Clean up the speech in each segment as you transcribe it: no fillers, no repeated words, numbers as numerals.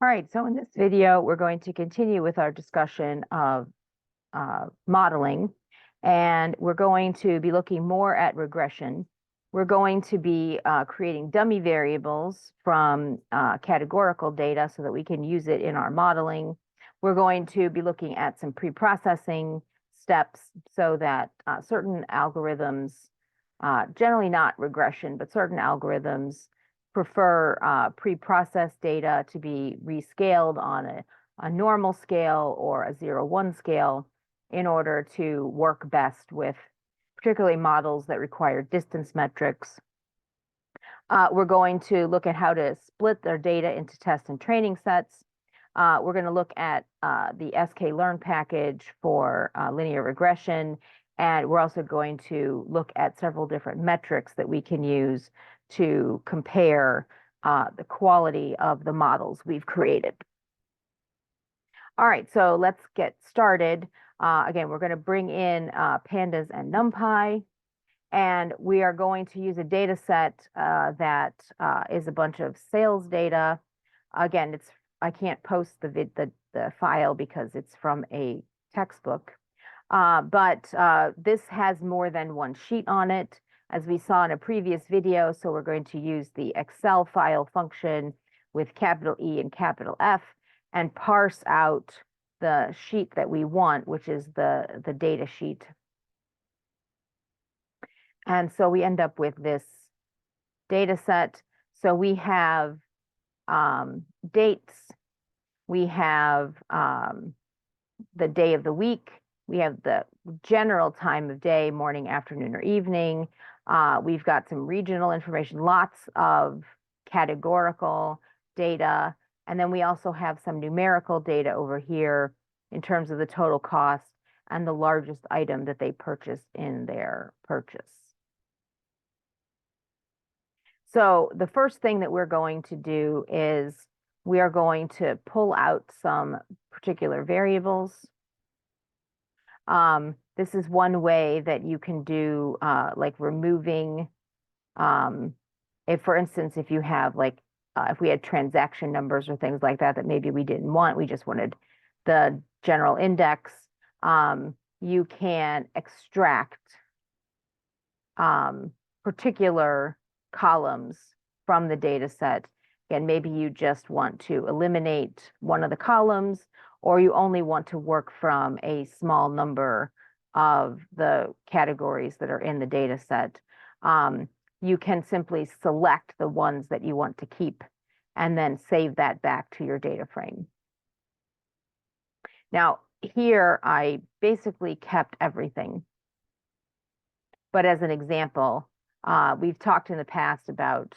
All right, so in this video, we're going to continue with our discussion of modeling, and we're going to be looking more at regression. We're going to be creating dummy variables from categorical data so that we can use it in our modeling. We're going to be looking at some pre-processing steps so that certain algorithms, generally not regression, but certain algorithms prefer pre-processed data to be rescaled on a normal scale or a 0-1 scale in order to work best with particularly models that require distance metrics. We're going to look at how to split their data into test and training sets. We're going to look at the sklearn package for linear regression, and we're also going to look at several different metrics that we can use to compare the quality of the models we've created. All right, so let's get started. Again, we're going to bring in pandas and NumPy, and we are going to use a data set that is a bunch of sales data. Again, I can't post the file because it's from a textbook, but this has more than one sheet on it, as we saw in a previous video. So we're going to use the Excel file function with capital E and capital F and parse out the sheet that we want, which is the data sheet. And so we end up with this data set. So we have dates, we have the day of the week, we have the general time of day, morning, afternoon, or evening. We've got some regional information, lots of categorical data, and then we also have some numerical data over here in terms of the total cost and the largest item that they purchased in their purchase. So the first thing that we're going to do is we are going to pull out some particular variables. This is one way that you can do like removing, if for instance, if you have like, if we had transaction numbers or things like that, that maybe we didn't want, we just wanted the general index, you can extract particular columns from the data set. And maybe you just want to eliminate one of the columns, or you only want to work from a small number of the categories that are in the data set. You can simply select the ones that you want to keep and then save that back to your data frame. Now, here I basically kept everything. But as an example, we've talked in the past about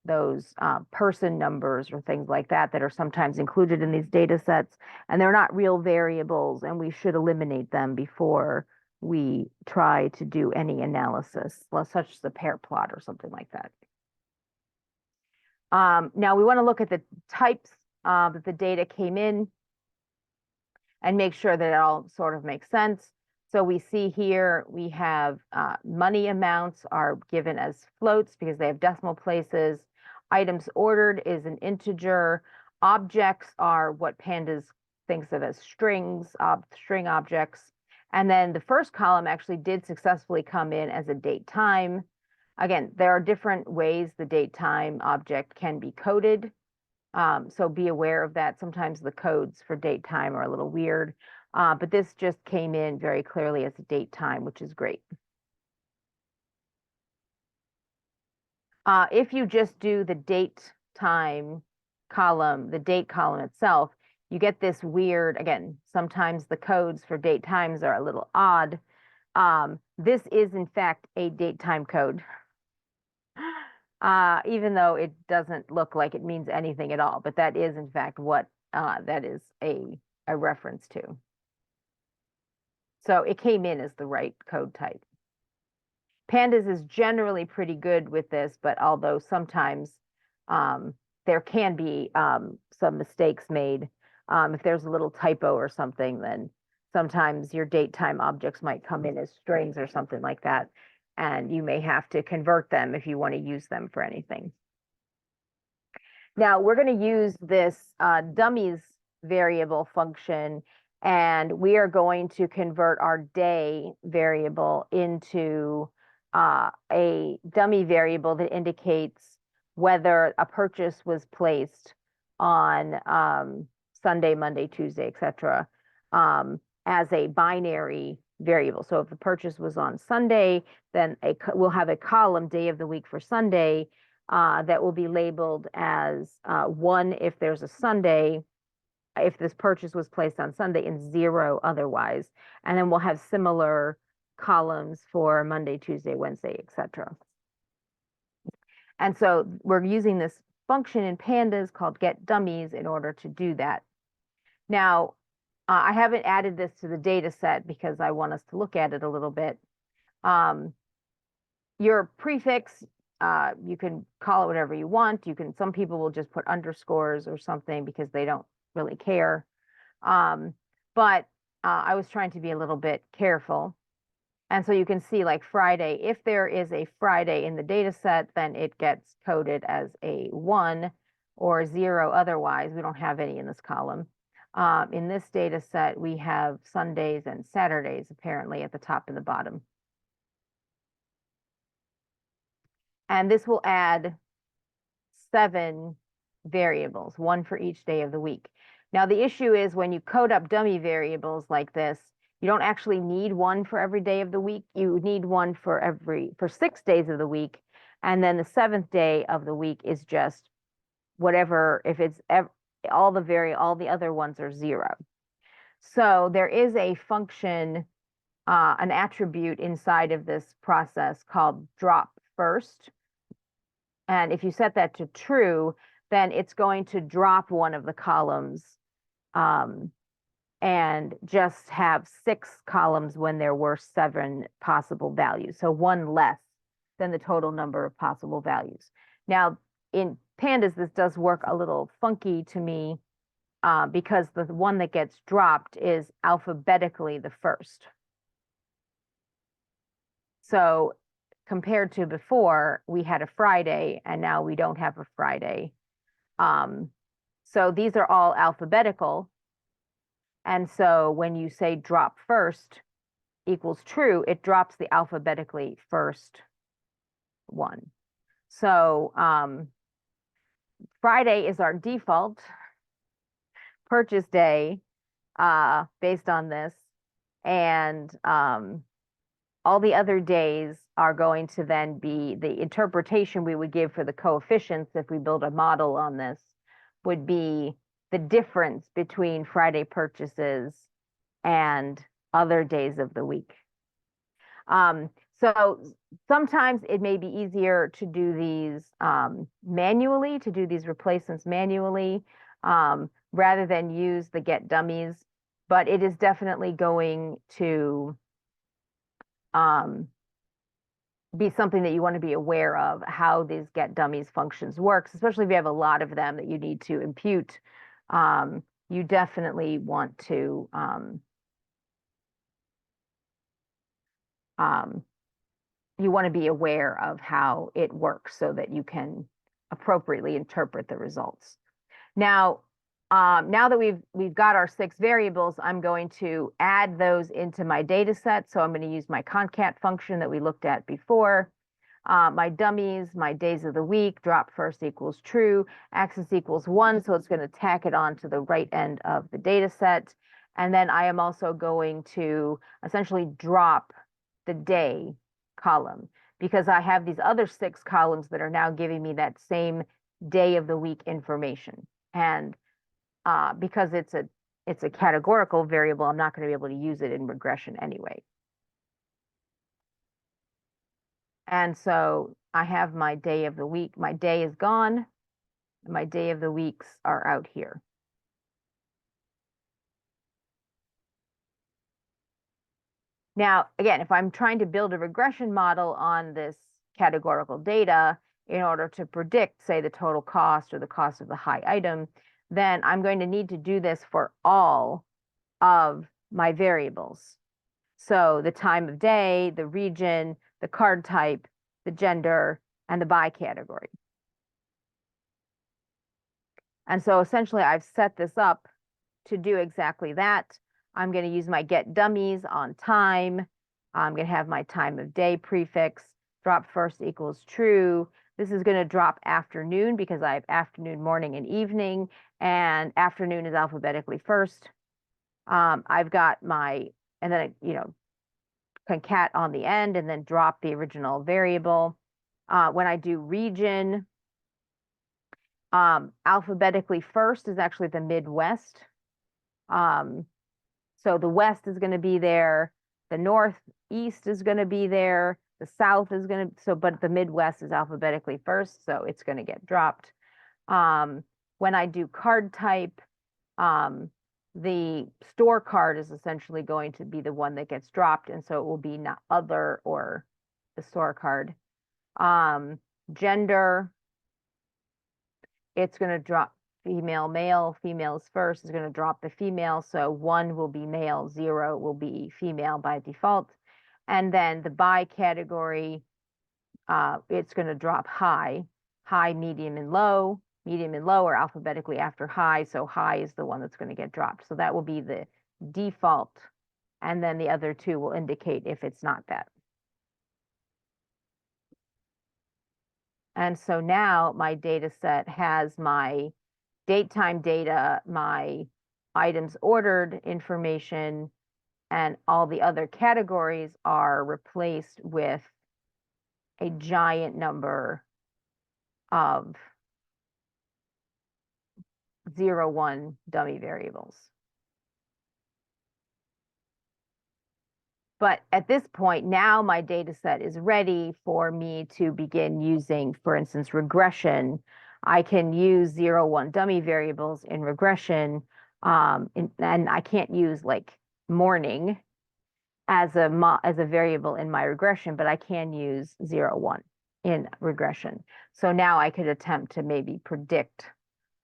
those person numbers or things like that that are sometimes included in these data sets, and they're not real variables, and we should eliminate them before we try to do any analysis, such as a pair plot or something like that. Now we want to look at the types that the data came in and make sure that it all sort of makes sense. So we see here we have money amounts are given as floats because they have decimal places. Items ordered is an integer. Objects are what pandas thinks of as strings, string objects. And then the first column actually did successfully come in as a date time. Again, there are different ways the date time object can be coded. So be aware of that. Sometimes the codes for date time are a little weird, but this just came in very clearly as a date time, which is great. If you just do the date time column, the date column itself, you get this weird, again, sometimes the codes for date times are a little odd. This is in fact a date time code. Even though it doesn't look like it means anything at all, but that is in fact what that is a reference to. So it came in as the right code type. Pandas is generally pretty good with this, but although sometimes there can be some mistakes made. If there's a little typo or something, then sometimes your date time objects might come in as strings or something like that, and you may have to convert them if you want to use them for anything. Now we're going to use this dummies variable function, and we are going to convert our day variable into a dummy variable that indicates whether a purchase was placed on Sunday, Monday, Tuesday, etc., as a binary variable. So if the purchase was on Sunday, then we'll have a column day of the week for Sunday that will be labeled as 1 if there's a Sunday, if this purchase was placed on Sunday, and 0 otherwise. And then we'll have similar columns for Monday, Tuesday, Wednesday, etc. And so we're using this function in pandas called getDummies in order to do that. Now, I haven't added this to the data set because I want us to look at it a little bit. Your prefix, you can call it whatever you want. Some people will just put underscores or something because they don't really care. But I was trying to be a little bit careful. And so you can see like Friday, if there is a Friday in the data set, then it gets coded as a 1 or 0 otherwise. We don't have any in this column. In this data set, we have Sundays and Saturdays apparently at the top and the bottom. And this will add 7 variables, 1 for each day of the week. Now, the issue is when you code up dummy variables like this, you don't actually need 1 for every day of the week. You need 1 for 6 days of the week. And then the 7th day of the week is just whatever, if it's all the other ones are 0. So there is a function, an attribute inside of this process called drop first. And if you set that to true, then it's going to drop one of the columns and just have 6 columns when there were 7 possible values. So 1 less than the total number of possible values. Now, in pandas, this does work a little funky to me because the one that gets dropped is alphabetically the first. So compared to before, we had a Friday, and now we don't have a Friday. So these are all alphabetical. And so when you say drop first equals true, it drops the alphabetically first one. So Friday is our default purchase day based on this. And all the other days are going to then be the interpretation we would give for the coefficients if we build a model on this would be the difference between Friday purchases and other days of the week. So sometimes it may be easier to do these manually, to do these replacements manually, rather than use the get dummies, but it is definitely going to be something that you want to be aware of, how these get dummies functions works, especially if you have a lot of them that you need to impute. You definitely want to be aware of how it works so that you can appropriately interpret the results. Now, now that we've got our 6 variables, I'm going to add those into my data set. So I'm going to use my concat function that we looked at before. My dummies, my days of the week, drop first equals true, axis equals 1, so it's going to tack it on to the right end of the data set. And then I am also going to essentially drop the day column because I have these other 6 columns that are now giving me that same day of the week information. And because it's a categorical variable, I'm not going to be able to use it in regression anyway. And so I have my day of the week. My day is gone. My day of the weeks are out here. Now, again, if I'm trying to build a regression model on this categorical data in order to predict, say, the total cost or the cost of the high item, then I'm going to need to do this for all of my variables. So the time of day, the region, the card type, the gender, and the by category. And so essentially I've set this up to do exactly that. I'm going to use my get dummies on time. I'm going to have my time of day prefix, drop first equals true. This is going to drop afternoon because I have afternoon, morning, and evening, and afternoon is alphabetically first. I've got my, and then, concat on the end and then drop the original variable. When I do region, alphabetically first is actually the Midwest. So the West is going to be there, the Northeast is going to be there, the South is going to, but the Midwest is alphabetically first, so it's going to get dropped. When I do card type, the store card is essentially going to be the one that gets dropped, and so it will be not other or the store card. Gender, it's going to drop female, male. Female's first is going to drop the female, so 1 will be male, 0 will be female by default. And then the by category, it's going to drop high, medium, and low. Medium and low are alphabetically after high, so high is the one that's going to get dropped. So that will be the default, and then the other two will indicate if it's not that. And so now my data set has my date time data, my items ordered information, and all the other categories are replaced with a giant number of 0, 1 dummy variables. But at this point, now my data set is ready for me to begin using, for instance, regression. I can use 0, 1 dummy variables in regression, and I can't use like morning as a variable in my regression, but I can use 0, 1 in regression. So now I could attempt to maybe predict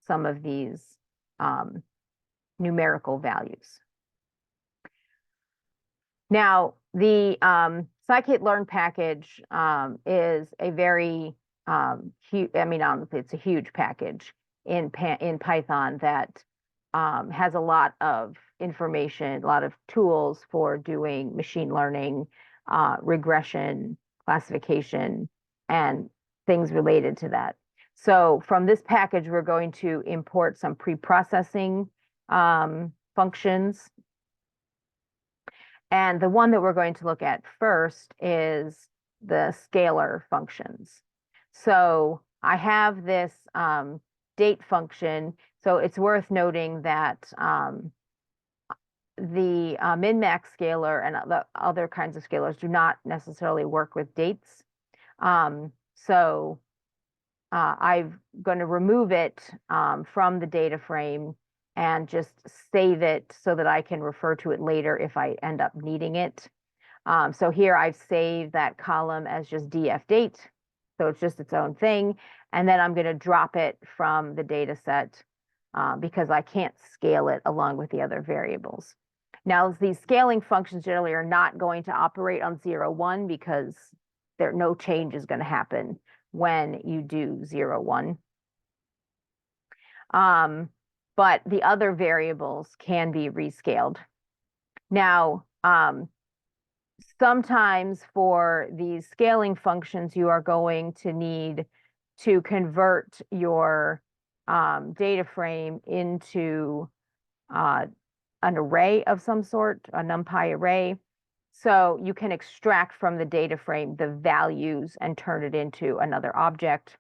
some of these numerical values. Now, the sci-kit learn package is a very huge, it's a huge package in Python that has a lot of information, a lot of tools for doing machine learning, regression, classification, and things related to that. So from this package, we're going to import some preprocessing functions. And the one that we're going to look at first is the scalar functions. So I have this date function. So it's worth noting that the min-max scalar and the other kinds of scalars do not necessarily work with dates. So I'm going to remove it from the data frame and just save it so that I can refer to it later if I end up needing it. So here I've saved that column as just df date. So it's just its own thing. And then I'm going to drop it from the data set because I can't scale it along with the other variables. Now, these scaling functions generally are not going to operate on 0, 1 because no change is going to happen when you do 0, 1. But the other variables can be rescaled. Now, sometimes for these scaling functions, you are going to need to convert your data frame into an array of some sort, a NumPy array. So you can extract from the data frame the values and turn it into another object.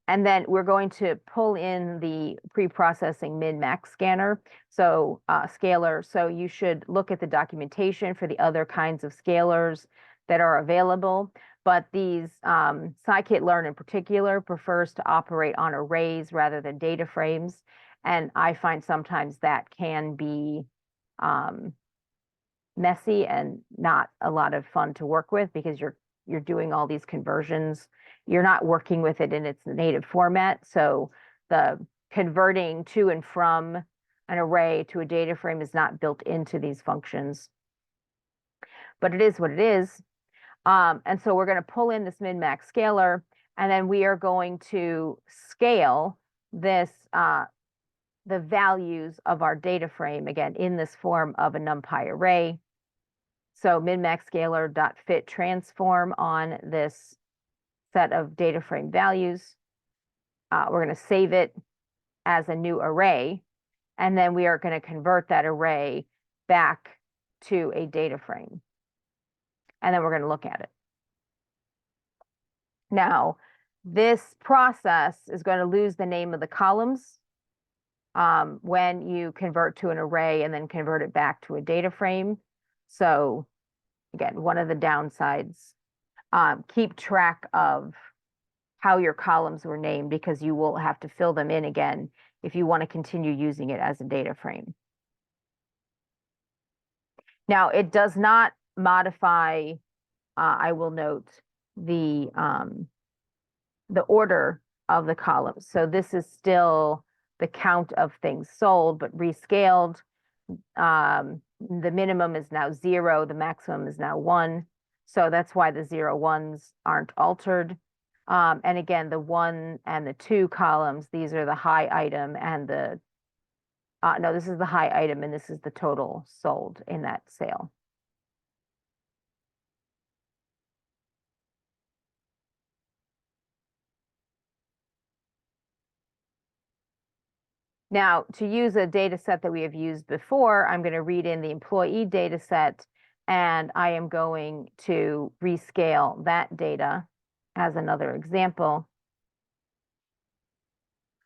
And then we're going to pull in the preprocessing min-max scanner, so scalar. So you should look at the documentation for the other kinds of scalars that are available. But these scikit-learn in particular prefers to operate on arrays rather than data frames. And I find sometimes that can be messy and not a lot of fun to work with because you're doing all these conversions. You're not working with it in its native format. So the converting to and from an array to a data frame is not built into these functions. But it is what it is. And so we're going to pull in this min-max scalar, and then we are going to scale this the values of our data frame, again, in this form of a NumPy array. So min-max scalar dot fit transform on this set of data frame values. We're going to save it as a new array, and then we are going to convert that array back to a data frame. And then we're going to look at it. Now, this process is going to lose the name of the columns when you convert to an array and then convert it back to a data frame. So again, one of the downsides, keep track of how your columns were named, because you will have to fill them in again if you want to continue using it as a data frame. Now, it does not modify, I will note, the order of the columns. So this is still the count of things sold, but rescaled. The minimum is now 0, the maximum is now 1. So that's why the 0, 1s aren't altered. And again, the 1 and the 2 columns, these are the high item and the, no, this is the high item and this is the total sold in that sale. Now, to use a data set that we have used before, I'm going to read in the employee data set, and I am going to rescale that data as another example.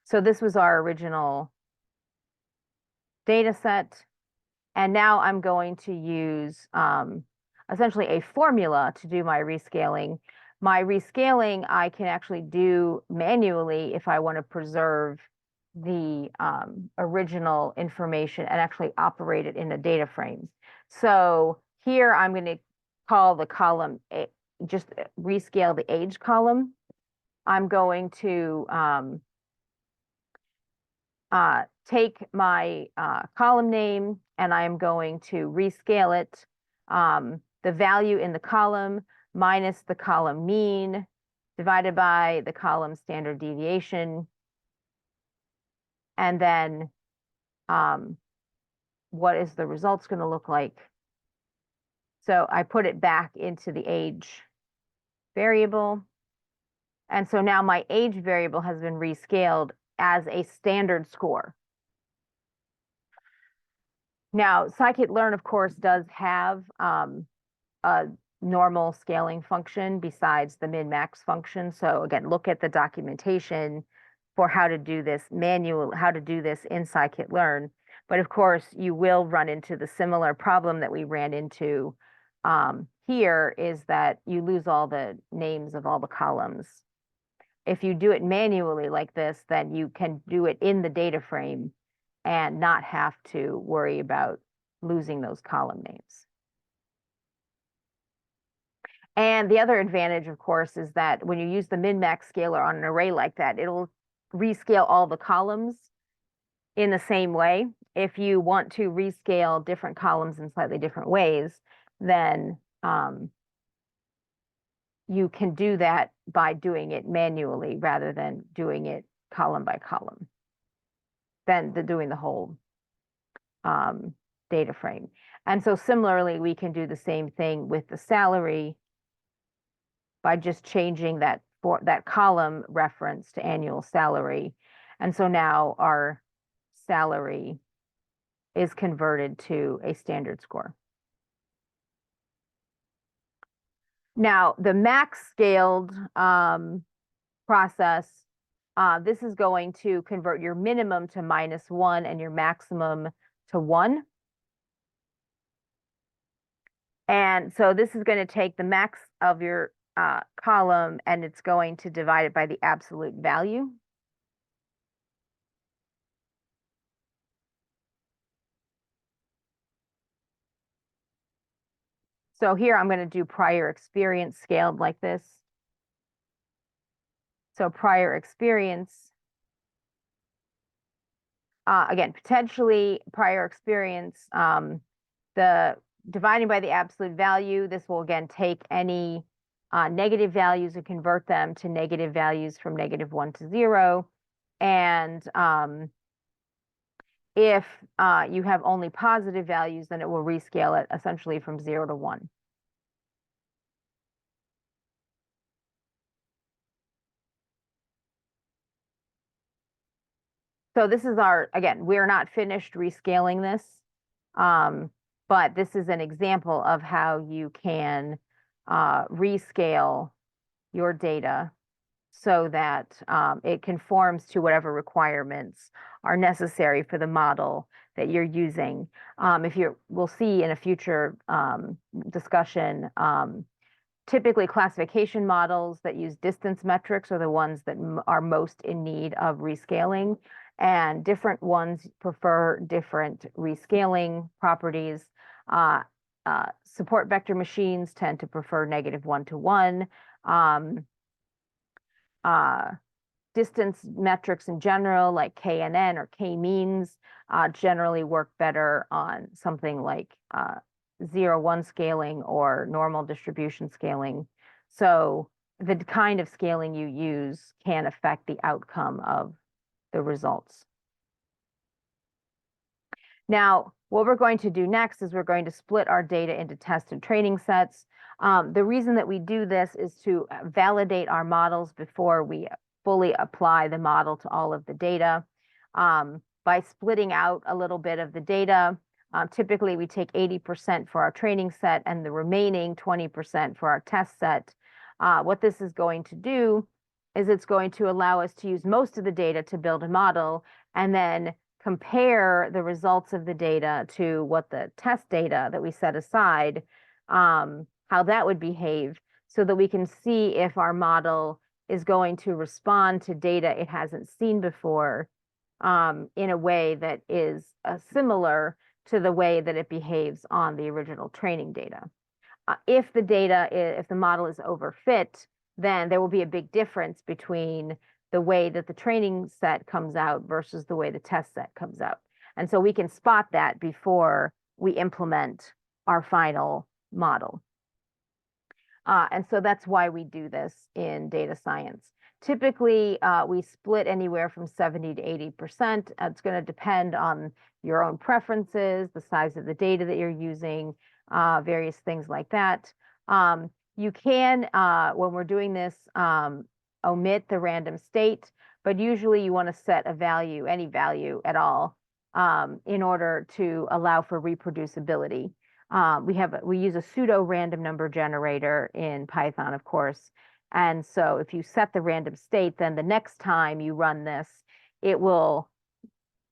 So this was our original data set, and now I'm going to use essentially a formula to do my rescaling. My rescaling I can actually do manually if I want to preserve the original information and actually operate it in a data frame. So here I'm going to call the column, just rescale the age column. I'm going to take my column name and I'm going to rescale it. The value in the column minus the column mean divided by the column standard deviation. And then what is the results going to look like? So I put it back into the age variable. And so now my age variable has been rescaled as a standard score. Now, scikit-learn, of course, does have a normal scaling function besides the min-max function. So again, look at the documentation for how to do this how to do this in scikit-learn. But of course, you will run into the similar problem that we ran into here, is that you lose all the names of all the columns. If you do it manually like this, then you can do it in the data frame and not have to worry about losing those column names. And the other advantage, of course, is that when you use the min-max scalar on an array like that, it'll rescale all the columns in the same way. If you want to rescale different columns in slightly different ways, then you can do that by doing it manually rather than doing it column by column, than doing the whole data frame. And so similarly, we can do the same thing with the salary by just changing that column reference to annual salary. And so now our salary is converted to a standard score. Now, the max scaled process, this is going to convert your minimum to -1 and your maximum to 1. And so this is going to take the max of your column and it's going to divide it by the absolute value. So here I'm going to do prior experience scaled like this. So prior experience, again, potentially prior experience, the dividing by the absolute value, this will again take any negative values and convert them to negative values from -1 to 0. And if you have only positive values, then it will rescale it essentially from 0 to 1. So this is again, we're not finished rescaling this, but this is an example of how you can rescale your data so that it conforms to whatever requirements are necessary for the model that you're using. We'll see in a future discussion, typically classification models that use distance metrics are the ones that are most in need of rescaling, and different ones prefer different rescaling properties. Support vector machines tend to prefer -1 to 1. Distance metrics in general, like KNN or K-means, generally work better on something like 0-1 scaling or normal distribution scaling. So the kind of scaling you use can affect the outcome of the results. Now, what we're going to do next is we're going to split our data into test and training sets. The reason that we do this is to validate our models before we fully apply the model to all of the data. By splitting out a little bit of the data, typically we take 80% for our training set and the remaining 20% for our test set. What this is going to do is it's going to allow us to use most of the data to build a model and then compare the results of the data to what the test data that we set aside, how that would behave, so that we can see if our model is going to respond to data it hasn't seen before in a way that is similar to the way that it behaves on the original training data. If the model is overfit, then there will be a big difference between the way that the training set comes out versus the way the test set comes out. And so we can spot that before we implement our final model. And so that's why we do this in data science. Typically, we split anywhere from 70 to 80%. It's going to depend on your own preferences, the size of the data that you're using, various things like that. You can, when we're doing this, omit the random state, but usually you want to set a value, any value at all, in order to allow for reproducibility. We use a pseudo random number generator in Python, of course. And so if you set the random state, then the next time you run this, it will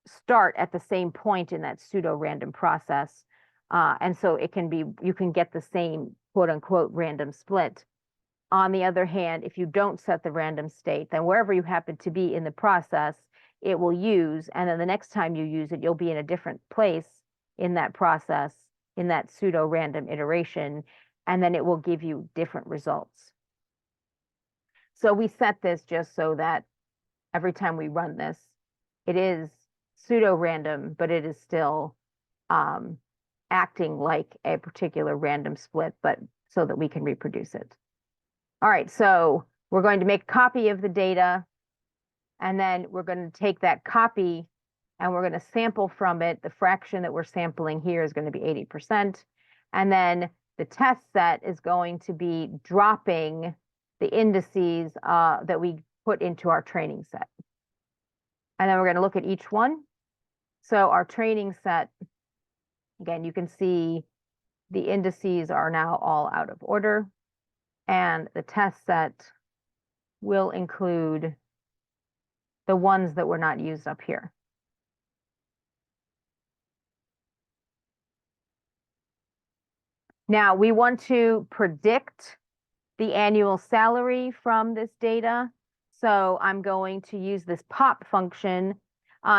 start at the same point in that pseudo random process. And so you can get the same quote unquote random split. On the other hand, if you don't set the random state, then wherever you happen to be in the process, it will use, and then the next time you use it, you'll be in a different place in that process, in that pseudo random iteration, and then it will give you different results. So we set this just so that every time we run this, it is pseudo random, but it is still acting like a particular random split, but so that we can reproduce it. All right, so we're going to make a copy of the data, and then we're going to take that copy and we're going to sample from it. The fraction that we're sampling here is going to be 80%. And then the test set is going to be dropping the indices that we put into our training set. And then we're going to look at each one. So our training set, again, you can see the indices are now all out of order. And the test set will include the ones that were not used up here. Now, we want to predict the annual salary from this data. So I'm going to use this pop function.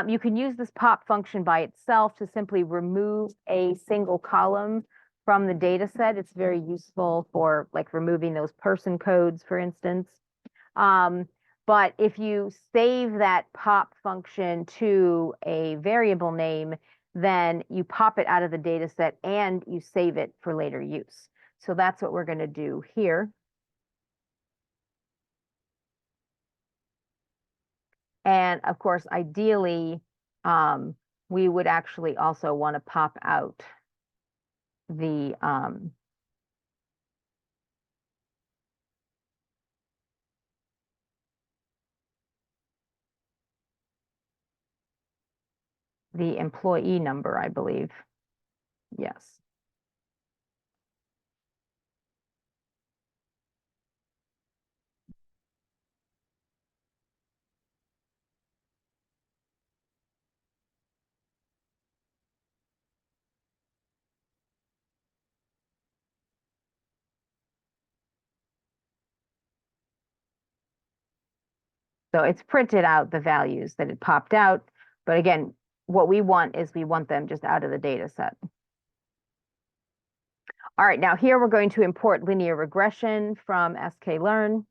You can use this pop function by itself to simply remove a single column from the data set. It's very useful for like removing those person codes, for instance. But if you save that pop function to a variable name, then you pop it out of the data set and you save it for later use. So that's what we're going to do here. And of course, ideally, we would actually also want to pop out the employee number, I believe. Yes. So it's printed out the values that it popped out. But again, what we want is we want them just out of the data set. All right, now here we're going to import linear regression from sklearn.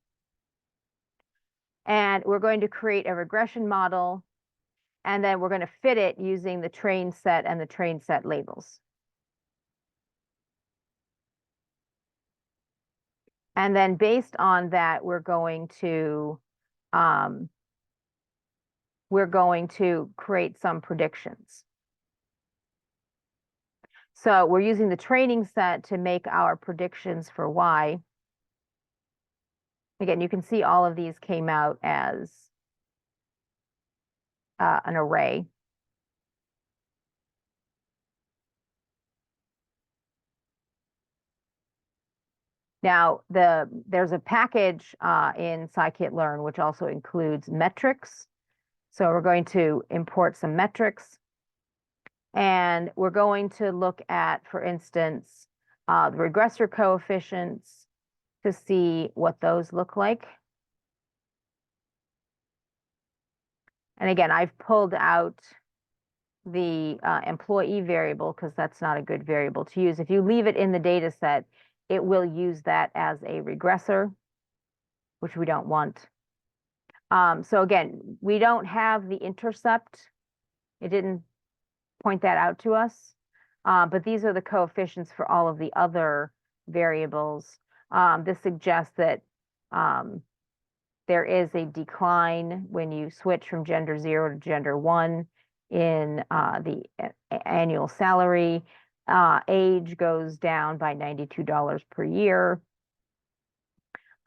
And we're going to create a regression model, and then we're going to fit it using the train set and the train set labels. And then based on that, we're going to create some predictions. So we're using the training set to make our predictions for Y. Again, you can see all of these came out as an array. Now, there's a package in scikit-learn which also includes metrics. So we're going to import some metrics. And we're going to look at, for instance, the regressor coefficients to see what those look like. And again, I've pulled out the employee variable because that's not a good variable to use. If you leave it in the data set, it will use that as a regressor, which we don't want. So again, we don't have the intercept. It didn't point that out to us. But these are the coefficients for all of the other variables. This suggests that there is a decline when you switch from gender 0 to gender 1 in the annual salary. Age goes down by $92 per year.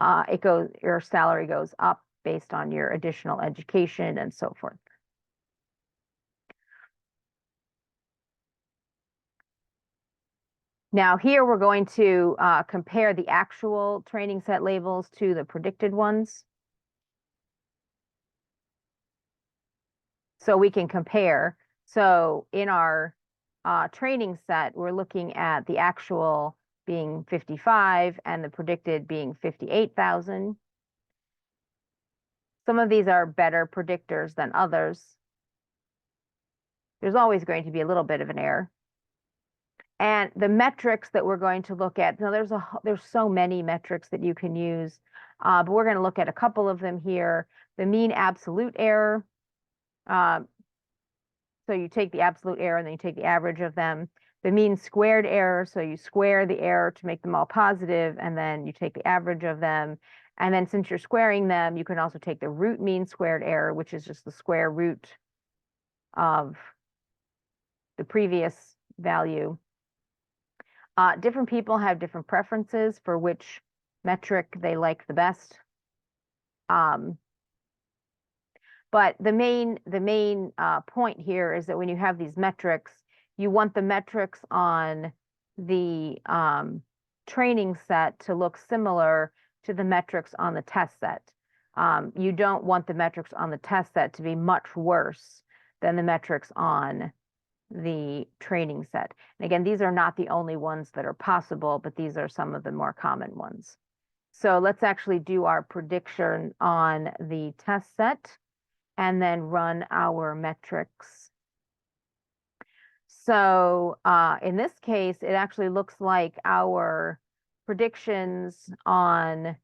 Your salary goes up based on your additional education and so forth. Now here we're going to compare the actual training set labels to the predicted ones. So we can compare. So in our training set, we're looking at the actual being 55 and the predicted being 58,000. Some of these are better predictors than others. There's always going to be a little bit of an error. And the metrics that we're going to look at, now there's so many metrics that you can use, but we're going to look at a couple of them here. The mean absolute error. So you take the absolute error and then you take the average of them. The mean squared error, so you square the error to make them all positive, and then you take the average of them. And then since you're squaring them, you can also take the root mean squared error, which is just the square root of the previous value. Different people have different preferences for which metric they like the best. But the main point here is that when you have these metrics, you want the metrics on the training set to look similar to the metrics on the test set. You don't want the metrics on the test set to be much worse than the metrics on the training set. And again, these are not the only ones that are possible, but these are some of the more common ones. So let's actually do our prediction on the test set and then run our metrics. So in this case, it actually looks like our predictions on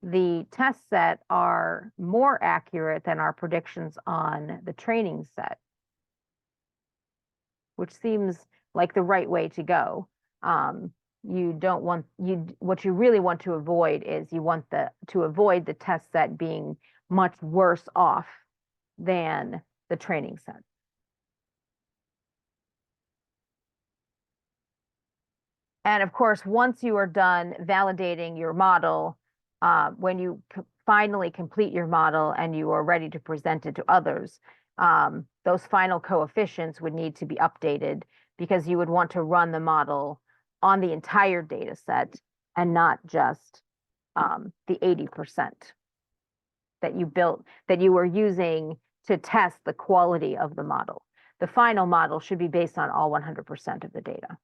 the test set are more accurate than our predictions on the training set, which seems like the right way to go. What you really want to avoid is you want to avoid the test set being much worse off than the training set. And of course, once you are done validating your model, when you finally complete your model and you are ready to present it to others, those final coefficients would need to be updated because you would want to run the model on the entire data set and not just the 80% that you built, that you were using to test the quality of the model. The final model should be based on all 100% of the data.